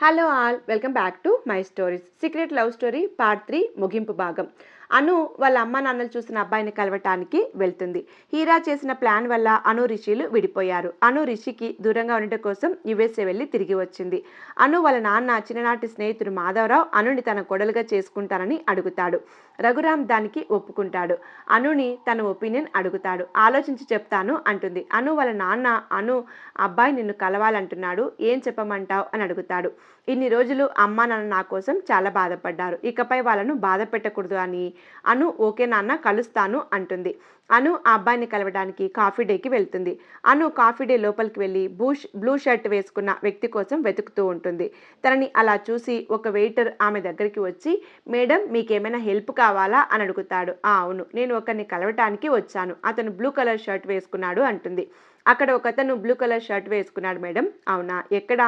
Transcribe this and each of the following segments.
Hello all welcome back to my stories secret love story part 3 ముగింపు భాగం. అను వాళ్ళ అమ్మ నాన్నలు చూసిన అబ్బాయిని కలవటానికి వెళ్తుంది. హీరా చేసిన ప్లాన్ వల్ల అను రిషిలు విడిపోయారు. అను రిషికి దూరంగా ఉండటం కోసం యుఎస్ఏ వెళ్ళి తిరిగి వచ్చింది. అను వాళ్ళ నాన్న చిన్ననాటి స్నేహితుడు మాధవరావు అనుని తన కొడలుగా చేసుకుంటానని అడుగుతాడు. రఘురామ్ దానికి ఒప్పుకుంటాడు. అనుని తన ఒపీనియన్ అడుగుతాడు. ఆలోచించి చెప్తాను అంటుంది. అను వాళ్ళ నాన్న అను అబ్బాయి నిన్ను కలవాలంటున్నాడు, ఏం చెప్పమంటావు అని అడుగుతాడు. ఇన్ని రోజులు అమ్మా నాన్న నా కోసం చాలా బాధపడ్డారు, ఇకపై వాళ్ళను బాధ పెట్టకూడదు అని అను ఓకే నాన్న కలుస్తాను అంటుంది. అను ఆ అబ్బాయిని కలవడానికి కాఫీ డేకి వెళ్తుంది. అను కాఫీ డే లోపలికి వెళ్ళి బ్లూ షర్ట్ వేసుకున్న వ్యక్తి కోసం వెతుకుతూ ఉంటుంది. తనని అలా చూసి ఒక వెయిటర్ ఆమె దగ్గరికి వచ్చి, మేడం మీకేమైనా హెల్ప్ కావాలా అని అడుగుతాడు. అవును, నేను ఒకరిని కలవటానికి వచ్చాను, అతను బ్లూ కలర్ షర్ట్ వేసుకున్నాడు అంటుంది. అక్కడ ఒకతను బ్లూ కలర్ షర్ట్ వేసుకున్నాడు మేడం. అవునా, ఎక్కడ?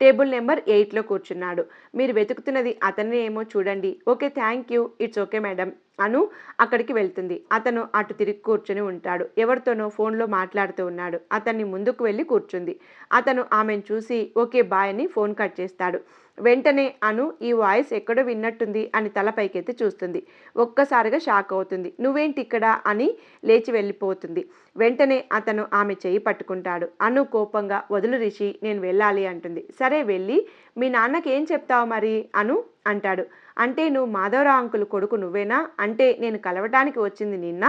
టేబుల్ నెంబర్ 8లో కూర్చున్నాడు. మీరు వెతుకుతున్నది అతనే ఏమో చూడండి. Okay thank you, it's okay madam. Anu అక్కడికి వెళ్తుంది. అతను అటు తిరిగి కూర్చొని ఉంటాడు. ఎవరితోనో ఫోన్లో మాట్లాడుతూ ఉన్నాడు. అతన్ని ముందుకు వెళ్ళి కూర్చుంది. అతను ఆమెను చూసి ఓకే బాయ్ అని ఫోన్ కట్ చేస్తాడు. వెంటనే అను ఈ వాయిస్ ఎక్కడో విన్నట్టుంది అని తల పైకెత్తి చూస్తుంది. ఒక్కసారిగా షాక్ అవుతుంది. నువ్వేంటి ఇక్కడ అని లేచి వెళ్ళిపోతుంది. వెంటనే అతను ఆమె చెయ్యి పట్టుకుంటాడు. అను కోపంగా వదులు రిషి, నేను వెళ్ళాలి అంటుంది. సరే వెళ్ళి మీ నాన్నకి ఏం చెప్తావు మరి అను అంటాడు. అంటే నువ్వు మాధవరావు అంకుల్ కొడుకు నువ్వేనా? అంటే నేను కలవటానికి వచ్చింది నిన్న?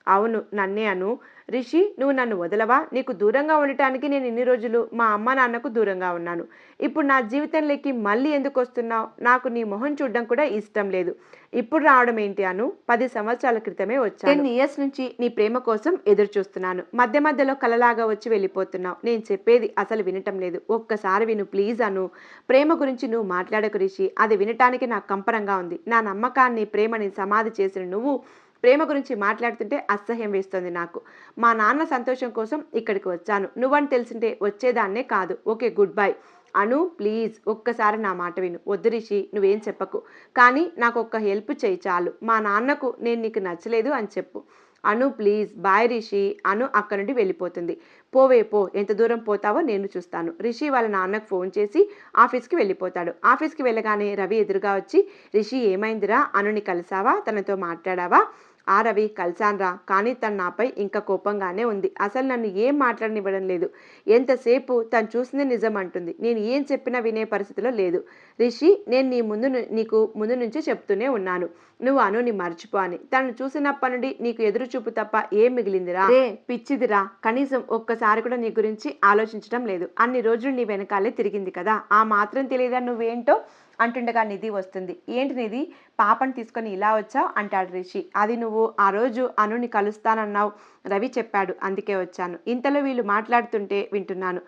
అవును నన్నే అను. రిషి నువ్వు నన్ను వదలవా? నీకు దూరంగా ఉండటానికి నేను ఇన్ని రోజులు మా అమ్మ నాన్నకు దూరంగా ఉన్నాను. ఇప్పుడు నా జీవితంలోకి మళ్ళీ ఎందుకు వస్తున్నావు? నాకు నీ మొహం చూడడం కూడా ఇష్టం లేదు. ఇప్పుడు రావడం ఏంటి అను? 10 సంవత్సరాల క్రితమే వచ్చాను. 10 ఇయర్స్ నుంచి నీ ప్రేమ కోసం ఎదురు చూస్తున్నాను. మధ్య మధ్యలో కలలాగా వచ్చి వెళ్ళిపోతున్నావు. నేను చెప్పేది అసలు వినటం లేదు. ఒక్కసారి విను ప్లీజ్ అను. ప్రేమ గురించి నువ్వు మాట్లాడకు రిషి, అది వినటానికి నాకు కంపరంగా ఉంది. నా నమ్మకాన్ని ప్రేమని సమాధి చేసిన నువ్వు ప్రేమ గురించి మాట్లాడుతుంటే అసహ్యం వేస్తుంది నాకు. మా నాన్న సంతోషం కోసం ఇక్కడికి వచ్చాను. నువ్వని తెలిసింటే వచ్చేదాన్నే కాదు. Okay good bye. Anu please ఒక్కసారి నా మాట విను. వద్దు రిషి నువ్వేం చెప్పకు, కానీ నాకు ఒక్క హెల్ప్ చేయి చాలు. మా నాన్నకు నేను నీకు నచ్చలేదు అని చెప్పు. అను ప్లీజ్ బాయ్ రిషి. అను అక్కడి నుండి వెళ్ళిపోతుంది. పోవే పో, ఎంత దూరం పోతావో నేను చూస్తాను. రిషి వాళ్ళ నాన్నకు ఫోన్ చేసి ఆఫీస్కి వెళ్ళిపోతాడు. ఆఫీస్కి వెళ్ళగానే రవి ఎదురుగా వచ్చి, రిషి ఏమైందిరా? అనుని కలిసావా? తనతో మాట్లాడావా? రవి కలిశాన్రా, కానీ తను నాపై ఇంకా కోపంగానే ఉంది. అసలు నన్ను ఏం మాట్లాడనివ్వడం లేదు. ఎంతసేపు తను చూసింది నిజం అంటుంది. నేను ఏం చెప్పినా వినే పరిస్థితిలో లేదు. రిషి నేను నీకు ముందు నుంచి చెప్తూనే ఉన్నాను, నువ్వు అనుని మర్చిపో అని. తను చూసినప్పటి నుండి నీకు ఎదురు చూపు తప్ప ఏం మిగిలిందిరా? పిచ్చిదిరా, కనీసం ఒక్కసారి కూడా నీ గురించి ఆలోచించడం లేదు. అన్ని రోజులు నీ వెనకాలే తిరిగింది కదా, ఆ మాత్రం తెలియదా నువ్వేంటో అంటుండగా నిధి వస్తుంది. ఏంటి నిధి, పాపని తీసుకొని ఇలా వచ్చావు అంటాడు రిషి. అది నువ్వు ఆ రోజు అనుని కలుస్తానన్నావు, రవి చెప్పాడు, అందుకే వచ్చాను. ఇంతలో వీళ్ళు మాట్లాడుతుంటే వింటున్నాను.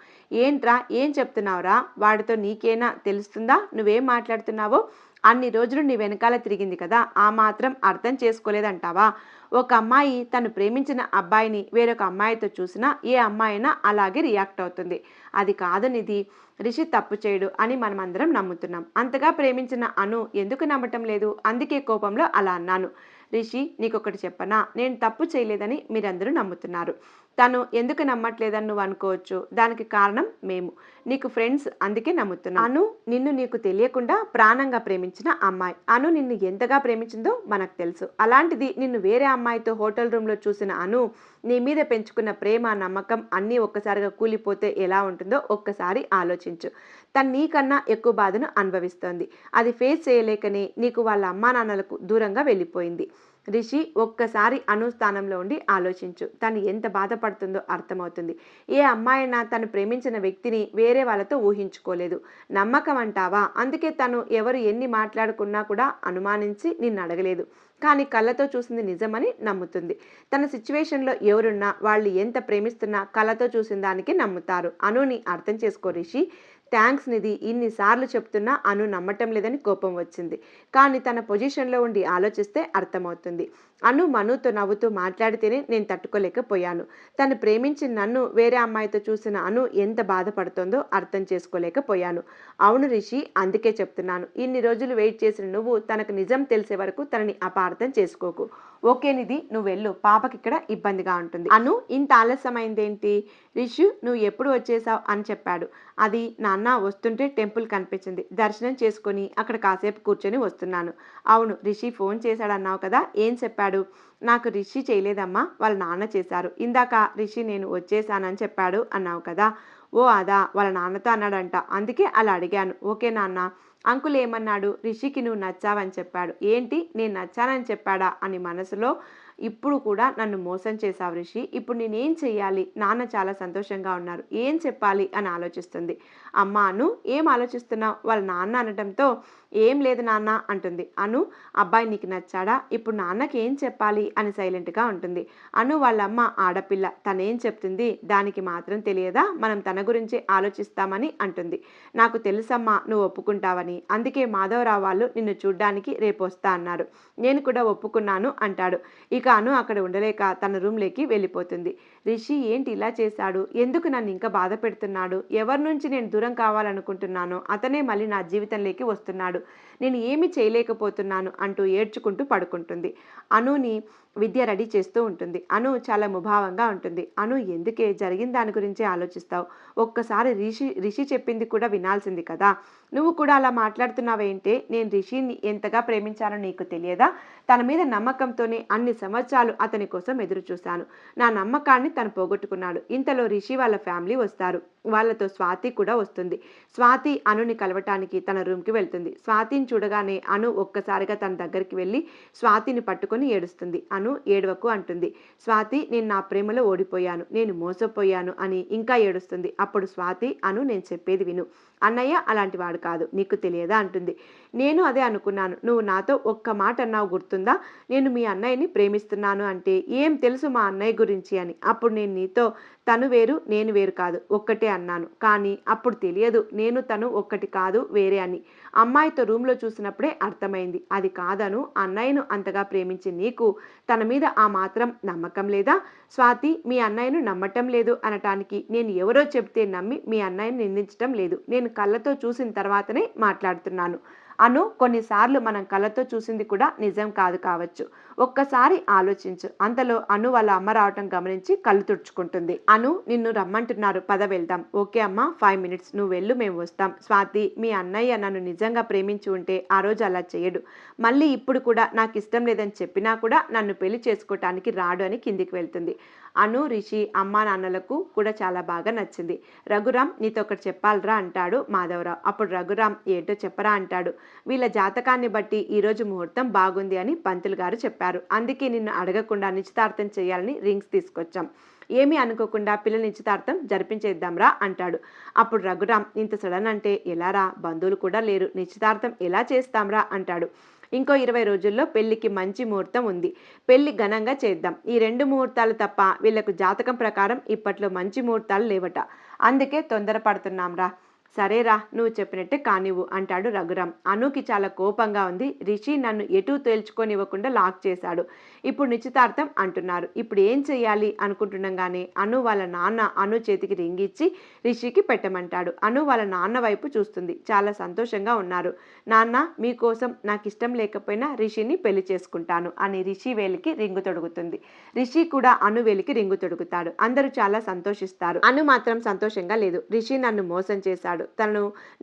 ఏంట్రా ఏం చెప్తున్నావురా? వాడితో నీకేనా తెలుస్తుందా నువ్వేం మాట్లాడుతున్నావో? అన్ని రోజులు నీ వెనకాల తిరిగింది కదా, ఆ మాత్రం అర్థం చేసుకోలేదంటావా? ఒక అమ్మాయి తను ప్రేమించిన అబ్బాయిని వేరొక అమ్మాయితో చూసినా ఏ అమ్మాయినా అలాగే రియాక్ట్ అవుతుంది. అది కాదు నిధి, రిషి తప్పు చేయడు అని మనమందరం నమ్ముతున్నాం. అంతగా ప్రేమించిన అను ఎందుకు నమ్మటం లేదు? అందుకే కోపంలో అలా అన్నాను. రిషి నీకొకటి చెప్పనా, నేను తప్పు చేయలేదని మీరందరూ నమ్ముతున్నారు. తను ఎందుకు నమ్మట్లేదని నువ్వు అనుకోవచ్చు. దానికి కారణం మేము, నీకు ఫ్రెండ్స్, అందుకే నమ్ముతున్నాను. అను నిన్ను నీకు తెలియకుండా ప్రాణంగా ప్రేమించిన అమ్మాయి. అను నిన్ను ఎంతగా ప్రేమించిందో మనకు తెలుసు. అలాంటిది నిన్ను వేరే అమ్మాయితో హోటల్ రూమ్లో చూసిన అను నీ మీద పెంచుకున్న ప్రేమ నమ్మకం అన్నీ ఒక్కసారిగా కూలిపోతే ఎలా ఉంటుందో ఒక్కసారి ఆలోచించు. తను నీకన్నా ఎక్కువ బాధను అనుభవిస్తోంది. అది ఫేస్ చేయలేకనే నీకు వాళ్ళ అమ్మా నాన్నలకు దూరంగా వెళ్ళిపోయింది. రిషి ఒక్కసారి అను స్థానంలో ఉండి ఆలోచించు. తను ఎంత బాధపడుతుందో అర్థమవుతుంది. ఏ అమ్మాయినా తను ప్రేమించిన వ్యక్తిని వేరే వాళ్ళతో ఊహించుకోలేదు. నమ్మకం అంటావా? అందుకే తను ఎవరు ఎన్ని మాట్లాడుకున్నా కూడా అనుమానించి నిన్ను అడగలేదు. కానీ కళ్ళతో చూసింది నిజమని నమ్ముతుంది. తన సిచ్యువేషన్లో ఎవరున్నా వాళ్ళు ఎంత ప్రేమిస్తున్నా కళ్ళతో చూసిన దానికి నమ్ముతారు. అనుని అర్థం చేసుకో రిషి. థ్యాంక్స్ నిధి, ఇన్నిసార్లు చెప్తున్నా అను నమ్మటం లేదని కోపం వచ్చింది. కానీ తన పొజిషన్లో ఉండి ఆలోచిస్తే అర్థమవుతుంది. అను మనుతో నవ్వుతూ మాట్లాడితేనే నేను తట్టుకోలేకపోయాను. తను ప్రేమించిన నన్ను వేరే అమ్మాయితో చూసిన అను ఎంత బాధపడుతోందో అర్థం చేసుకోలేకపోయాను. అవును రిషి, అందుకే చెప్తున్నాను. ఇన్ని రోజులు వెయిట్ చేసిన నువ్వు తనకు నిజం తెలిసే వరకు తనని అపార్థం చేసుకోకు. ఓకే నిధి, నువ్వు వెళ్ళు. పాపకిక్కడ ఇబ్బందిగా ఉంటుంది. అను, ఇంత ఆలస్యమైందేంటి? రిషు, నువ్వు ఎప్పుడు వచ్చేసావు అని చెప్పాడు. అది నాన్న వస్తుంటే టెంపుల్ కనిపించింది. దర్శనం చేసుకొని అక్కడ కాసేపు కూర్చొని వస్తున్నాను. అవును, రిషి ఫోన్ చేశాడన్నావు కదా, ఏం చెప్పాడు? నాకు రిషి చేయలేదమ్మా, వాళ్ళ నాన్న చేశారు. ఇందాక రిషి నేను వచ్చేసానని చెప్పాడు అన్నావు కదా. ఓ అదా, వాళ్ళ నాన్నతో అన్నాడంట, అందుకే అలా అడిగాను. ఓకే నాన్న. అంకుల్ ఏమన్నాడు? రిషికి నువ్వు నచ్చావని చెప్పాడు. ఏంటి, నేను నచ్చానని చెప్పాడా అని మనసులో ఇప్పుడు కూడా నన్ను మోసం చేశావు రిషి, ఇప్పుడు నేనేం చెయ్యాలి? నాన్న చాలా సంతోషంగా ఉన్నారు, ఏం చెప్పాలి అని ఆలోచిస్తుంది. అమ్మా అను, ఏం ఆలోచిస్తున్నావు? వాళ్ళ నాన్న అనడంతో ఏం లేదు నాన్న అంటుంది. అను, అబ్బాయి నీకు నచ్చాడా? ఇప్పుడు నాన్నకి ఏం చెప్పాలి అని సైలెంట్గా ఉంటుంది. అను వాళ్ళ అమ్మ ఆడపిల్ల, తనేం చెప్తుంది? దానికి మాత్రం తెలియదా మనం తన గురించి ఆలోచిస్తామని అంటుంది. నాకు తెలుసమ్మా నువ్వు ఒప్పుకుంటావని, అందుకే మాధవరావు వాళ్ళు నిన్ను చూడ్డానికి రేపు వస్తా అన్నారు. నేను కూడా ఒప్పుకున్నాను అంటాడు. ఇక అను అక్కడ ఉండలేక తన రూమ్లోకి వెళ్ళిపోతుంది. రిషి ఏంటి ఇలా చేశాడు? ఎందుకు నన్ను ఇంకా బాధ పెడుతున్నాడు? ఎవరి నుంచి నేను దూరం కావాలనుకుంటున్నానో అతనే మళ్ళీ నా జీవితంలోకి వస్తున్నాడు. నేను ఏమి చేయలేకపోతున్నాను అంటూ ఏడ్చుకుంటూ పడుకుంటుంది. అనుని విద్య రెడీ చేస్తూ ఉంటుంది. అను చాలా ముభావంగా ఉంటుంది. అను, ఎందుకే జరిగిన దాని గురించి ఆలోచిస్తావు? ఒక్కసారి రిషి చెప్పింది కూడా వినాల్సింది కదా. నువ్వు కూడా అలా మాట్లాడుతున్నావేంటే? నేను రిషిని ఎంతగా ప్రేమించానో నీకు తెలియదా? తన మీద నమ్మకంతోనే అన్ని సంవత్సరాలు అతని కోసం ఎదురు చూశాను. నా నమ్మకాన్ని తను పోగొట్టుకున్నాడు. ఇంతలో రిషి వాళ్ళ ఫ్యామిలీ వస్తారు. వాళ్ళతో స్వాతి కూడా వస్తుంది. స్వాతి అనుని కలవటానికి తన రూమ్కి వెళ్తుంది. స్వాతిని చూడగానే అను ఒక్కసారిగా తన దగ్గరికి వెళ్ళి స్వాతిని పట్టుకొని ఏడుస్తుంది. అను, ఏడవకు అంటుంది. స్వాతి, నేను నా ప్రేమలో ఓడిపోయాను, నేను మోసపోయాను అని ఇంకా ఏడుస్తుంది. అప్పుడు స్వాతి, అను నేను చెప్పేది విను, అన్నయ్య అలాంటి వాడు కాదు, నీకు తెలియదా అంటుంది. నేను అదే అనుకున్నాను. నువ్వు నాతో ఒక్క మాట అన్నావు గుర్తుందా? నేను మీ అన్నయ్యని ప్రేమిస్తున్నాను అంటే ఏం తెలుసు మా అన్నయ్య గురించి అని. అప్పుడు నేను నీతో తను వేరు నేను వేరు కాదు, ఒక్కటే అన్నాను. కానీ అప్పుడు తెలియదు నేను తను ఒక్కటి కాదు వేరే అని. అమ్మాయితో రూమ్లో చూసినప్పుడే అర్థమైంది. అది కాదను, అన్నయ్యను అంతగా ప్రేమించి నీకు తన మీద ఆ మాత్రం నమ్మకం లేదా? స్వాతి, మీ అన్నయ్యను నమ్మటం లేదు అనటానికి నేను ఎవరో చెప్తే నమ్మి మీ అన్నయ్యను నిందించటం లేదు. నేను కళ్ళతో చూసిన తర్వాతనే మాట్లాడుతున్నాను. అను, కొన్నిసార్లు మనం కళ్ళతో చూసింది కూడా నిజం కాదు కావచ్చు. ఒక్కసారి ఆలోచించు. అంతలో అను వాళ్ళ అమ్మ రావటం గమనించి కళ్ళు తుడుచుకుంటుంది. అను, నిన్ను రమ్మంటున్నారు, పద వెళ్దాం. ఓకే అమ్మ, 5 minutes, నువ్వు వెళ్ళు, మేము వస్తాం. స్వాతి, మీ అన్నయ్య నన్ను నిజంగా ప్రేమించి ఉంటే ఆ రోజు అలా చేయడు. మళ్ళీ ఇప్పుడు కూడా నాకు ఇష్టం లేదని చెప్పినా కూడా నన్ను పెళ్లి చేసుకోవటానికి రాడు అని కిందికి వెళ్తుంది. అను రిషి అమ్మా నాన్నలకు కూడా చాలా బాగా నచ్చింది. రఘురామ్, నీతో ఒకటి చెప్పాలరా అంటాడు మాధవరావు. అప్పుడు రఘురామ్, ఏంటో చెప్పరా అంటాడు. వీళ్ళ జాతకాన్ని బట్టి ఈరోజు ముహూర్తం బాగుంది అని పంతులు గారు చెప్పారు. అందుకే నిన్ను అడగకుండా నిశ్చితార్థం చేయాలని రింగ్స్ తీసుకొచ్చాం. ఏమీ అనుకోకుండా పిల్లల నిశ్చితార్థం జరిపించేద్దాంరా అంటాడు. అప్పుడు రఘురామ్, ఇంత సడన్ అంటే ఎలారా? బంధువులు కూడా లేరు, నిశ్చితార్థం ఎలా చేస్తాంరా అంటాడు. ఇంకో 20 రోజుల్లో పెళ్లికి మంచి ముహూర్తం ఉంది, పెళ్లి ఘనంగా చేద్దాం. ఈ 2 ముహూర్తాలు తప్ప వీళ్లకు జాతకం ప్రకారం ఇప్పట్లో మంచి ముహూర్తాలు లేవట, అందుకే తొందరపడుతున్నాంరా. సరేరా, నువ్వు చెప్పినట్టే కానివ్వు అంటాడు రఘురామ్. అనుకి చాలా కోపంగా ఉంది. రిషి నన్ను ఎటూ తేల్చుకోనివ్వకుండా లాక్ చేశాడు. ఇప్పుడు నిశ్చితార్థం అంటున్నారు, ఇప్పుడు ఏం చెయ్యాలి అనుకుంటుండగానే అను వాళ్ళ నాన్న అను చేతికి రింగ్ ఇచ్చి రిషికి పెట్టమంటాడు. అను వాళ్ళ నాన్న వైపు చూస్తుంది. చాలా సంతోషంగా ఉన్నారు. నాన్న, మీకోసం నాకు ఇష్టం లేకపోయినా రిషిని పెళ్లి చేసుకుంటాను అని రిషి వేలికి రింగు తొడుగుతుంది. రిషి కూడా అను వేలికి రింగు తొడుగుతాడు. అందరూ చాలా సంతోషిస్తారు. అను మాత్రం సంతోషంగా లేదు. రిషి నన్ను మోసం చేశాడు,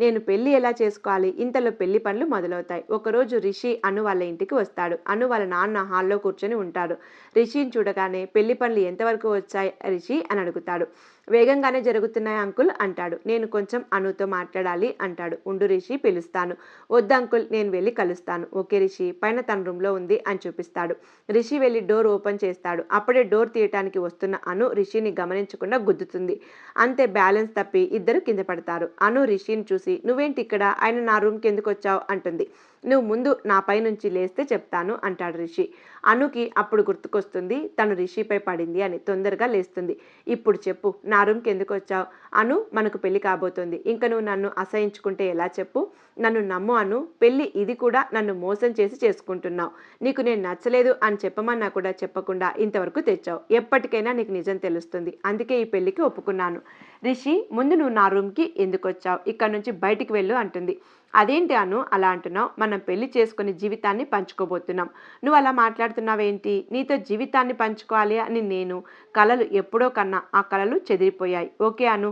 నేను పెళ్లి ఎలా చేసుకోవాలి? ఇంతలో పెళ్లి పనులు మొదలవుతాయి. ఒకరోజు రిషి అను వాళ్ళ ఇంటికి వస్తాడు. అను వాళ్ళ నాన్న హాల్లో కూర్చొని ఉంటాడు. రిషిని చూడగానే పెళ్లి పనులు ఎంతవరకు వచ్చాయి రిషి అని అడుగుతాడు. వేగంగానే జరుగుతున్నాయి అంకుల్ అంటాడు. నేను కొంచెం అనుతో మాట్లాడాలి అంటాడు. ఉండు రిషి, పిలుస్తాను. వద్దు అంకుల్, నేను వెళ్ళి కలుస్తాను. ఓకే రిషి, పైన తన రూమ్లో ఉంది అని చూపిస్తాడు. రిషి వెళ్ళి డోర్ ఓపెన్ చేస్తాడు. అప్పుడే డోర్ తీయటానికి వస్తున్న అను రిషిని గమనించకుండా గుద్దుతుంది. అంతే, బ్యాలెన్స్ తప్పి ఇద్దరు కింద పడతారు. అను రిషిని చూసి, నువ్వేంటి ఇక్కడ? ఆయన నా రూమ్కి ఎందుకు వచ్చావు అంటుంది. నువ్వు ముందు నాపై నుంచి లేస్తే చెప్తాను అంటాడు రిషి. అనుకి అప్పుడు గుర్తుకొస్తుంది తను రిషిపై పడింది అని. తొందరగా లేస్తుంది. ఇప్పుడు చెప్పు, నా రూమ్కి ఎందుకు వచ్చావు? అను, మనకు పెళ్లి కాబోతుంది. ఇంక నువ్వు నన్ను అసహించుకుంటే ఎలా చెప్పు? నన్ను నమ్ము అను. పెళ్లి ఇది కూడా నన్ను మోసం చేసి చేసుకుంటున్నావు. నీకు నేను నచ్చలేదు అని చెప్పమన్నా కూడా చెప్పకుండా ఇంతవరకు తెచ్చావు. ఎప్పటికైనా నీకు నిజం తెలుస్తుంది. అందుకే ఈ పెళ్లికి ఒప్పుకున్నాను. రిషి, ముందు నువ్వు నా రూమ్కి ఎందుకు వచ్చావు? ఇక్కడ నుంచి బయటికి వెళ్ళు అంటుంది. అదేంటి అను అలా అంటున్నావు? మనం పెళ్లి చేసుకుని జీవితాన్ని పంచుకోబోతున్నాం. నువ్వు అలా మాట్లాడుతున్నావేంటి? నీతో జీవితాన్ని పంచుకోవాలి అని నేను కలలు ఎప్పుడో కన్నా ఆ కలలు చెదిరిపోయాయి. ఓకే అను,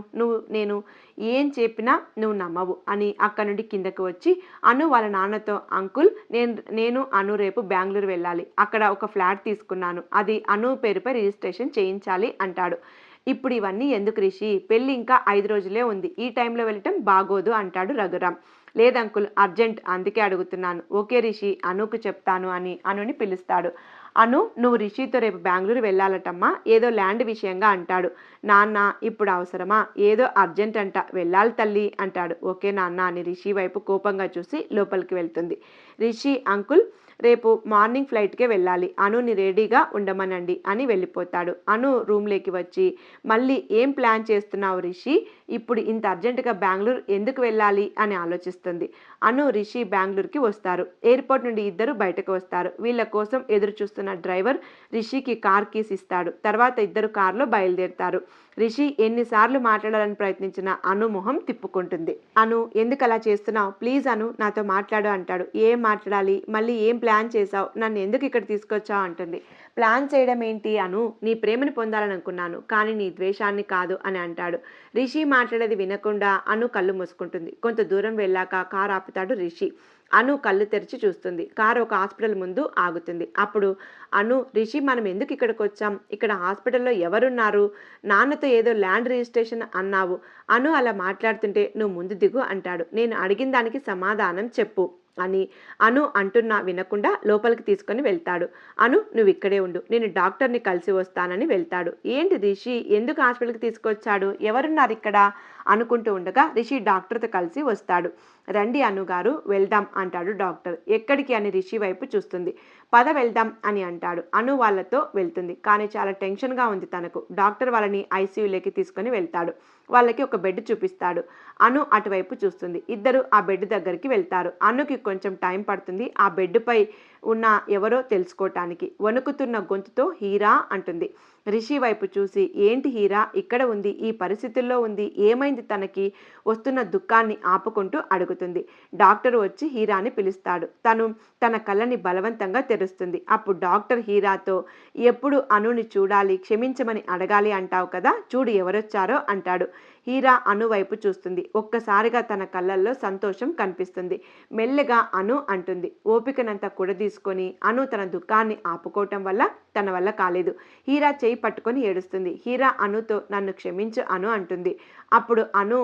నేను ఏం చెప్పినా నువ్వు నమ్మవు అని అక్కడ నుండి కిందకు వచ్చి అను వాళ్ళ నాన్నతో, అంకుల్, నేను అను రేపు బెంగళూరు వెళ్ళాలి. అక్కడ ఒక ఫ్లాట్ తీసుకున్నాను. అది అను పేరుపై రిజిస్ట్రేషన్ చేయించాలి అంటాడు. ఇప్పుడు ఇవన్నీ ఎందుకు రిషి? పెళ్ళి ఇంకా 5 రోజులే ఉంది. ఈ టైంలో వెళ్ళటం బాగోదు అంటాడు రఘురామ్. లేదంకుల్, అర్జెంట్, అందుకే అడుగుతున్నాను. ఓకే రిషి, అనుకు చెప్తాను అని అనుని పిలుస్తాడు. అను, నువ్వు రిషితో రేపు బెంగళూరు వెళ్ళాలటమ్మా, ఏదో ల్యాండ్ విషయంగా అంటాడు. నాన్న, ఇప్పుడు అవసరమా? ఏదో అర్జెంట్ అంట, వెళ్ళాలి తల్లి అంటాడు. ఓకే నాన్న అని రిషి వైపు కోపంగా చూసి లోపలికి వెళ్తుంది. రిషి, అంకుల్, రేపు మార్నింగ్ ఫ్లైట్కే వెళ్ళాలి. అనుని రెడీగా ఉండమనండి అని వెళ్ళిపోతాడు. అను రూమ్లోకి వచ్చి, మళ్ళీ ఏం ప్లాన్ చేస్తున్నావు రిషి? ఇప్పుడు ఇంత అర్జెంటుగా బెంగళూరు ఎందుకు వెళ్ళాలి అని ఆలోచిస్తుంది. అను, రిషి బెంగళూరుకి వస్తారు. ఎయిర్పోర్ట్ నుండి ఇద్దరు బయటకు వస్తారు. వీళ్ళ కోసం ఎదురు చూస్తున్న డ్రైవర్ రిషికి కార్ కీస్ ఇస్తాడు. తర్వాత ఇద్దరు కార్లో బయలుదేరుతారు. రిషి ఎన్నిసార్లు మాట్లాడాలని ప్రయత్నించిన అను మొహం తిప్పుకుంటుంది. అను, ఎందుకు అలా చేస్తున్నావు? ప్లీజ్ అను, నాతో మాట్లాడు అంటాడు. ఏం మాట్లాడాలి? మళ్ళీ ఏం ప్లాన్ చేశావు? నన్ను ఎందుకు ఇక్కడ తీసుకొచ్చావు అంటుంది. ప్లాన్ చేయడం ఏంటి అను? నీ ప్రేమని పొందాలని అనుకున్నాను, కానీ నీ ద్వేషాన్ని కాదు అని అంటాడు. రిషి మాట్లాడేది వినకుండా అను కళ్ళు మూసుకుంటుంది. కొంత దూరం వెళ్ళాక కారు ఆపుతాడు రిషి. అను కళ్ళు తెరిచి చూస్తుంది. కారు ఒక హాస్పిటల్ ముందు ఆగుతుంది. అప్పుడు అను, రిషి, మనం ఎందుకు ఇక్కడికి వచ్చాం? ఇక్కడ హాస్పిటల్లో ఎవరున్నారు? నాన్నతో ఏదో ల్యాండ్ రిజిస్ట్రేషన్ అన్నావు. అను అలా మాట్లాడుతుంటే నువ్వు ముందు దిగు అంటాడు. నేను అడిగిన దానికి సమాధానం చెప్పు అని అను అంటున్నా వినకుండా లోపలికి తీసుకొని వెళ్తాడు. అను, నువ్వు ఇక్కడే ఉండు, నేను డాక్టర్ని కలిసి వస్తానని వెళ్తాడు. ఏంటి రిషి ఎందుకు హాస్పిటల్కి తీసుకొచ్చాడు? ఎవరున్నారు ఇక్కడ అనుకుంటూ ఉండగా రిషి డాక్టర్తో కలిసి వస్తాడు. రండి అనుగారు, వెళ్దాం అంటాడు డాక్టర్. ఎక్కడికి అని రిషి వైపు చూస్తుంది. పద వెళ్దాం అని అంటాడు. అను వాళ్ళతో వెళ్తుంది. కానీ చాలా టెన్షన్గా ఉంది తనకు. డాక్టర్ వాళ్ళని ఐసీయూలోకి తీసుకొని వెళ్తాడు. వాళ్ళకి ఒక బెడ్ చూపిస్తాడు. అను అటువైపు చూస్తుంది. ఇద్దరు ఆ బెడ్ దగ్గరికి వెళ్తారు. అనుకి కొంచెం టైం పడుతుంది ఆ బెడ్పై ఉన్న ఎవరో తెలుసుకోవటానికి. వణుకుతున్న గొంతుతో హీరా అంటుంది. రిషి వైపు చూసి, ఏంటి హీరా ఇక్కడ ఉంది, ఈ పరిస్థితుల్లో ఉంది, ఏమైంది తనకి? వస్తున్న దుఃఖాన్ని ఆపుకుంటూ అడుగుతుంది. డాక్టర్ వచ్చి హీరాని పిలుస్తాడు. తన కళ్ళని బలవంతంగా తెరుస్తుంది. అప్పుడు డాక్టర్ హీరాతో, ఎప్పుడు అనుని చూడాలి, క్షమించమని అడగాలి అంటావు కదా, చూడు ఎవరొచ్చారో అంటాడు. హీరా అను వైపు చూస్తుంది. ఒక్కసారిగా తన కళ్ళల్లో సంతోషం కనిపిస్తుంది. మెల్లగా అను అంటుంది. ఓపికనంతా కూడదీసుకొని అను తన దుఃఖాన్ని ఆపుకోవటం వల్ల తన వల్ల కాలేదు. హీరా చేయి పట్టుకొని ఏడుస్తుంది. హీరా అనుతో, నన్ను క్షమించు అను అంటుంది. అప్పుడు అను,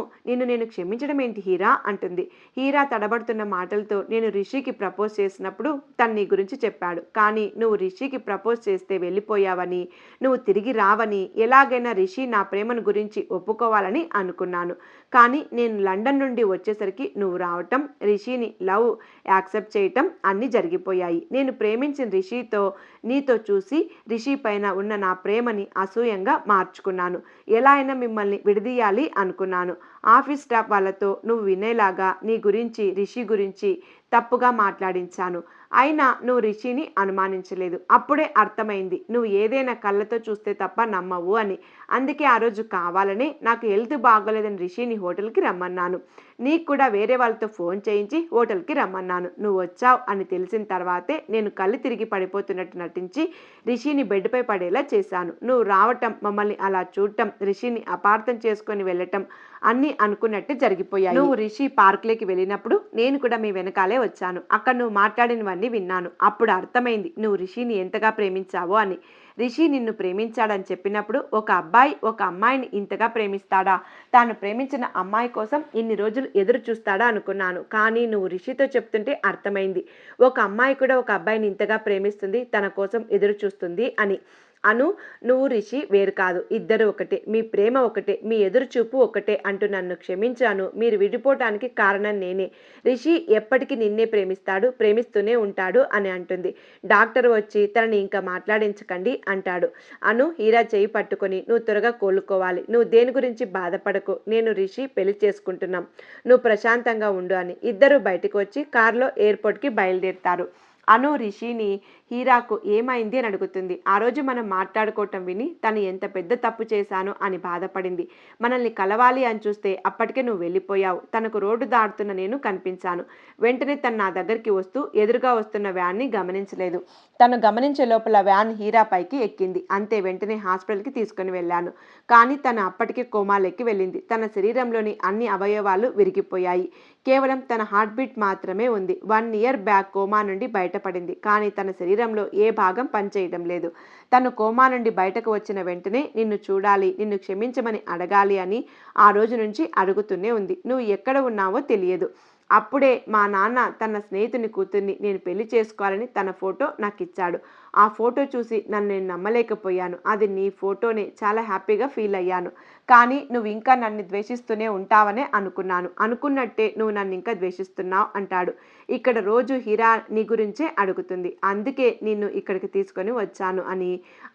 నేను క్షమించడం ఏంటి హీరా అంటుంది. హీరా తడబడుతున్న మాటలతో, నేను రిషికి ప్రపోజ్ చేసినప్పుడు తను నీ గురించి చెప్పాడు. కానీ నువ్వు రిషికి ప్రపోజ్ చేస్తే వెళ్ళిపోయావని, నువ్వు తిరిగి రావని, ఎలాగైనా రిషి నా ప్రేమను గురించి ఒప్పుకోవాలని అనుకున్నాను. కానీ నేను లండన్ నుండి వచ్చేసరికి నువ్వు రావటం, రిషిని లవ్ యాక్సెప్ట్ చేయటం అన్నీ జరిగిపోయాయి. నేను ప్రేమించిన రిషితో నీతో చూసి రిషి పైన ఉన్న నా ప్రేమని అసూయంగా మార్చుకున్నాను. ఎలా అయినా మిమ్మల్ని విడదీయాలి అనుకున్నాను. ఆఫీస్ స్టాఫ్ వాళ్ళతో నువ్వు వినేలాగా నీ గురించి, రిషి గురించి తప్పుగా మాట్లాడించాను. అయినా నువ్వు రిషిని అనుమానించలేదు. అప్పుడే అర్థమైంది నువ్వు ఏదైనా కళ్ళతో చూస్తే తప్ప నమ్మవు అని. అందుకే ఆ రోజు కావాలనే నాకు హెల్త్ బాగోలేదని రిషిని హోటల్కి రమ్మన్నాను. నీకు కూడా వేరే వాళ్ళతో ఫోన్ చేయించి హోటల్కి రమ్మన్నాను. నువ్వు వచ్చావు అని తెలిసిన తర్వాతే నేను కళ్ళు తిరిగి పడిపోతున్నట్టు నటించి రిషిని బెడ్పై పడేలా చేశాను. నువ్వు రావటం, మమ్మల్ని అలా చూడటం, రిషిని అపార్థం చేసుకొని వెళ్ళటం అన్నీ అనుకున్నట్టు జరిగిపోయాయి. నువ్వు రిషి పార్క్లోకి వెళ్ళినప్పుడు నేను కూడా మీ వెనకాలే వచ్చాను. అక్కడ నువ్వు మాట్లాడినవన్నీ విన్నాను. అప్పుడు అర్థమైంది నువ్వు రిషిని ఎంతగా ప్రేమించావో అని. రిషి నిన్ను ప్రేమించాడని చెప్పినప్పుడు ఒక అబ్బాయి ఒక అమ్మాయిని ఇంతగా ప్రేమిస్తాడా, తాను ప్రేమించిన అమ్మాయి కోసం ఇన్ని రోజులు ఎదురు చూస్తాడా అనుకున్నాను. కానీ నువ్వు రిషితో చెప్తుంటే అర్థమైంది ఒక అమ్మాయి కూడా ఒక అబ్బాయిని ఇంతగా ప్రేమిస్తుంది, తన కోసం ఎదురు చూస్తుంది అని. అను, నువ్వు రిషి వేరు కాదు, ఇద్దరు ఒకటే, మీ ప్రేమ ఒకటే, మీ ఎదురు చూపు ఒకటే అంటూ నన్ను క్షమించాను, మీరు విడిపోవటానికి కారణం నేనే. రిషి ఎప్పటికీ నిన్నే ప్రేమిస్తాడు, ప్రేమిస్తూనే ఉంటాడు అని అంటుంది. డాక్టర్ వచ్చి తనని ఇంకా మాట్లాడించకండి అంటాడు. అను హీరా చేయి పట్టుకొని, నువ్వు త్వరగా కోలుకోవాలి, నువ్వు దేని గురించి బాధపడకు, నేను రిషి పెళ్లి చేసుకుంటున్నాం, నువ్వు ప్రశాంతంగా ఉండు అని. ఇద్దరు బయటకు వచ్చి కారులో ఎయిర్పోర్ట్కి బయలుదేరుతారు. అను రిషిని హీరాకు ఏమైంది అని అడుగుతుంది. ఆ రోజు మనం మాట్లాడుకోవటం విని తను ఎంత పెద్ద తప్పు చేశాను అని బాధపడింది. మనల్ని కలవాలి అని చూస్తే అప్పటికే నువ్వు వెళ్ళిపోయావు. తనకు రోడ్డు దాటుతున్న నేను కనిపించాను. వెంటనే తను నా దగ్గరికి వస్తూ ఎదురుగా వస్తున్న వ్యాన్ని గమనించలేదు. తను గమనించే లోపల వ్యాన్ హీరా పైకి ఎక్కింది. అంతే, వెంటనే హాస్పిటల్కి తీసుకుని వెళ్ళాను. కానీ తను అప్పటికే కోమాలెక్కి వెళ్ళింది. తన శరీరంలోని అన్ని అవయవాలు విరిగిపోయాయి. కేవలం తన హార్ట్ బీట్ మాత్రమే ఉంది. 1 ఇయర్ బ్యాక్ కోమా నుండి బయటపడింది. కానీ తన శరీరంలో ఏ భాగం పనిచేయడం లేదు. తను కోమా నుండి బయటకు వచ్చిన వెంటనే నిన్ను చూడాలి, నిన్ను క్షమించమని అడగాలి అని ఆ రోజు నుంచి అడుగుతూనే ఉంది. నువ్వు ఎక్కడ ఉన్నావో తెలియదు. అప్పుడే మా నాన్న తన స్నేహితుని కూతుర్ని నేను పెళ్లి చేసుకోవాలని తన ఫోటో నాకు ఇచ్చాడు. ఆ ఫోటో చూసి నేను నమ్మలేకపోయాను. అది నీ ఫోటోనే, చాలా హ్యాపీగా ఫీల్ అయ్యాను. కానీ నువ్వు ఇంకా నన్ను ద్వేషిస్తూనే ఉంటావనే అనుకున్నాను. అనుకున్నట్టే నువ్వు నన్ను ఇంకా ద్వేషిస్తున్నావు అంటాడు. ఇక్కడ రోజు హీరా నీ గురించే అడుగుతుంది. అందుకే నిన్ను ఇక్కడికి తీసుకొని వచ్చాను అని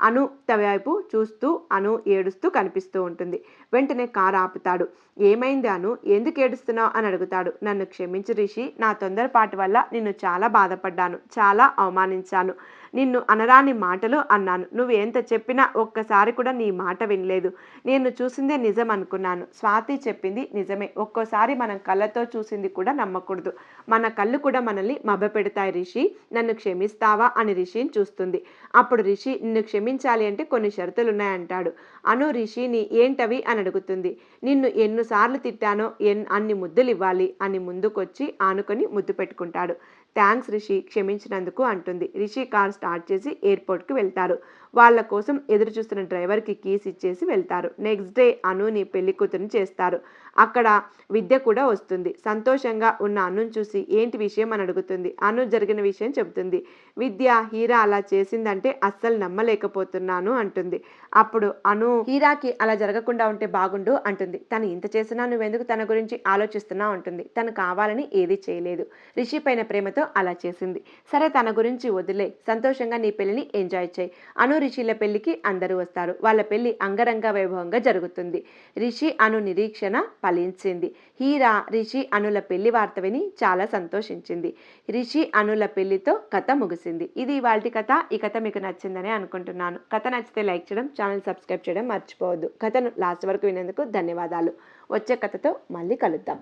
అను వైపు చూస్తూ అను ఏడుస్తూ కనిపిస్తూ ఉంటుంది. వెంటనే కారు ఆపుతాడు. ఏమైంది అను, ఎందుకు ఏడుస్తున్నావు అని అడుగుతాడు. నన్ను క్షమించు రిషి, నా తొందరపాటు వల్ల నిన్ను చాలా బాధపడ్డాను, చాలా అవమానించాను, నిన్ను అనరాని మాటలు అన్నాను. నువ్వు ఎంత చెప్పినా ఒక్కసారి కూడా నీ మాట వినలేదు. నేను చూసిందే నిజం అనుకున్నాను. స్వాతి చెప్పింది నిజమే. ఒక్కోసారి మనం కళ్ళతో చూసింది కూడా నమ్మకూడదు. మన కళ్ళు కూడా మనల్ని మభ్యపెడతాయి రిషి, నన్ను క్షమిస్తావా అని రిషిని చూస్తుంది. అప్పుడు రిషి నిన్ను క్షమించాలి అంటే కొన్ని షరతులున్నాయంటాడు. అను రిషిని ఏంటవి అని అడుగుతుంది. నిన్ను ఎన్నిసార్లు తిట్టానో అన్ని ముద్దులు ఇవ్వాలి అని ముందుకొచ్చి ఆనుకొని ముద్దు పెట్టుకుంటాడు. థ్యాంక్స్ రిషి, క్షమించినందుకు అంటుంది. రిషి కార్ స్టార్ట్ చేసి ఎయిర్పోర్ట్కి వెళ్తారు. వాళ్ళ కోసం ఎదురు చూస్తున్న డ్రైవర్కి కీస్ ఇచ్చేసి వెళ్తారు. నెక్స్ట్ డే అనుని పెళ్లి కూతురుని చేస్తారు. అక్కడ విద్య కూడా వస్తుంది. సంతోషంగా ఉన్న అనుని చూసి ఏంటి విషయం అని అడుగుతుంది. అను జరిగిన విషయం చెబుతుంది. విద్య హీరా అలా చేసిందంటే అస్సలు నమ్మలేకపోతున్నాను అంటుంది. అప్పుడు అను హీరాకి అలా జరగకుండా ఉంటే బాగుండు అంటుంది. తను ఇంత చేసినా నువ్వెందుకు తన గురించి ఆలోచిస్తున్నావు అంటుంది. తను కావాలని ఏది చేయలేదు, రిషి పైన ప్రేమతో అలా చేసింది. సరే, తన గురించి వదిలే, సంతోషంగా నీ పెళ్లిని ఎంజాయ్ చేయి. అను రిషిల పెళ్లికి అందరూ వస్తారు. వాళ్ళ పెళ్లి అంగరంగ వైభవంగా జరుగుతుంది. రిషి అను నిరీక్షణ ఫలించింది. హీరా రిషి అనుల పెళ్లి వార్త విని చాలా సంతోషించింది. రిషి అనుల పెళ్లితో కథ ముగిసింది. ఇది ఇవాల్టి కథ. ఈ కథ మీకు నచ్చిందని అనుకుంటున్నాను. కథ నచ్చితే లైక్ చేయడం, ఛానల్ సబ్స్క్రైబ్ చేయడం మర్చిపోవద్దు. కథను లాస్ట్ వరకు వినేందుకు ధన్యవాదాలు. వచ్చే కథతో మళ్ళీ కలుద్దాం.